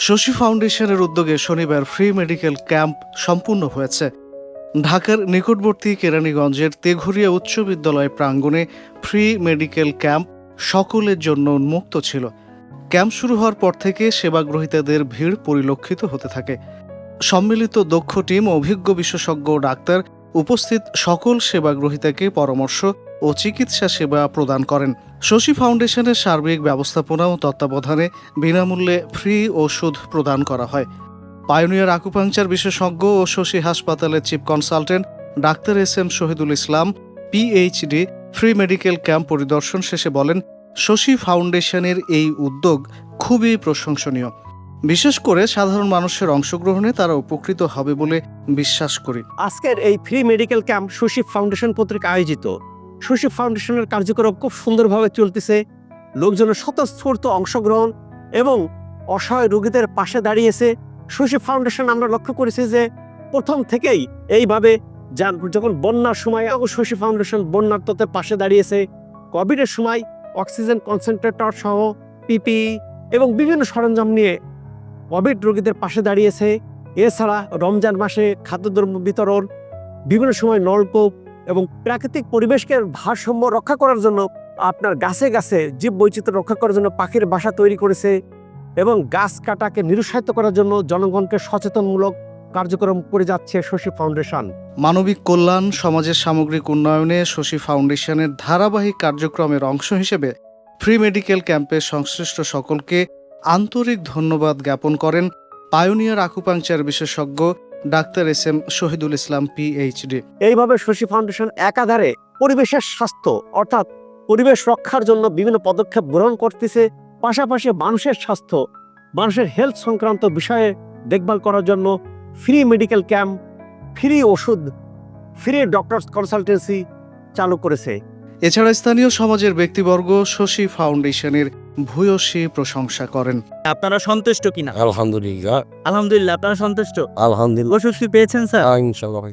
শশী ফাউন্ডেশনের উদ্যোগে শনিবার ফ্রি মেডিকেল ক্যাম্প সম্পূর্ণ হয়েছে। ঢাকার নিকটবর্তী কেরানীগঞ্জের তেঘরিয়া উচ্চ বিদ্যালয় প্রাঙ্গণে ফ্রি মেডিকেল ক্যাম্প সকলের জন্য উন্মুক্ত ছিল। ক্যাম্প শুরু হওয়ার পর থেকে সেবাগ্রহীতাদের ভিড় পরিলক্ষিত হতে থাকে। সম্মিলিত দক্ষ টিম, অভিজ্ঞ বিশেষজ্ঞ ডাক্তার উপস্থিত সকল সেবাগ্রহীতাকে পরামর্শ ও চিকিৎসা সেবা প্রদান করেন। শশী ফাউন্ডেশনের সার্বিক ব্যবস্থাপনা ও তত্ত্বাবধানে বিনামূল্যে ফ্রি ওষুধ প্রদান করা হয়। পায়োনিয়ার আকুপাংচার বিশেষজ্ঞ ও শশী হাসপাতালের chief consultant doctor S M. Shahidul Islam PhD free medical camp পরিদর্শন শেষে বলেন, শশী ফাউন্ডেশনের এই উদ্যোগ খুবই প্রশংসনীয়। বিশেষ করে সাধারণ মানুষের অংশগ্রহণে তারা উপকৃত হবে বলে বিশ্বাস করি। আজকের এই free medical camp Shashi foundation কর্তৃক আয়োজিত। শশী ফাউন্ডেশনের কার্যক্রম খুব সুন্দরভাবে চলতেছে। লোকজনের স্বতঃস্ফূর্ত অংশগ্রহণ এবং অসহায় রোগীদের পাশে দাঁড়িয়েছে। শশী ফাউন্ডেশন আমরা লক্ষ্য করেছি যে প্রথম থেকেই এইভাবে যখন বন্যার সময় শশী ফাউন্ডেশন বন্যার্তদের পাশে দাঁড়িয়েছে। কোভিডের সময় অক্সিজেন কনসেন্ট্রেটর সহ পিপিই এবং বিভিন্ন সরঞ্জাম নিয়ে কোভিড রোগীদের পাশে দাঁড়িয়েছে। এছাড়া রমজান মাসে খাদ্যদ্রব্য বিতরণ, বিভিন্ন সময় নলকূপ এবং প্রাকৃতিক পরিবেশকে ভারসাম্য রক্ষা করার জন্য আপনার গাছে গাছে জীব বৈচিত্র্য রক্ষা করার জন্য পাখির বাসা তৈরি করেছে এবং গাছ কাটাকে নিরুৎসাহিত করার জন্য জনগণকে সচেতনমূলক কার্যক্রম করে যাচ্ছে শশী ফাউন্ডেশন। মানবিক কল্যাণ, সমাজের সামগ্রিক উন্নয়নে শশী ফাউন্ডেশনের ধারাবাহিক কার্যক্রমের অংশ হিসেবে ফ্রি মেডিকেল ক্যাম্পের সংশ্লিষ্ট সকলকে আন্তরিক ধন্যবাদ জ্ঞাপন করেন পায়োনিয়ার আকুপাংচার বিশেষজ্ঞ doctor S M. Shahidul Islam PhD. এইভাবে শশী ফাউন্ডেশন একাধারে পরিবেশের স্বাস্থ্য অর্থাৎ পরিবেশ রক্ষার জন্য বিভিন্ন পদক্ষেপ গ্রহণ করতেছে, পাশাপাশি মানুষের স্বাস্থ্য, মানুষের হেলথ সংক্রান্ত বিষয়ে দেখভাল করার জন্য ফ্রি মেডিকেল ক্যাম্প, ফ্রি ওষুধ, ফ্রি ডক্টরস কনসালটেন্সি চালু করেছে। এছাড়া স্থানীয় সমাজের ব্যক্তিবর্গ শশী ফাউন্ডেশনের ভূয়সী প্রশংসা করেন। আপনারা সন্তুষ্ট কিনা? আলহামদুলিল্লাহ। আলহামদুলিল্লাহ, আপনারা সন্তুষ্ট? আলহামদুলিল্লাহ। ওষুধ পেয়েছেন স্যার? ইনশাআল্লাহ।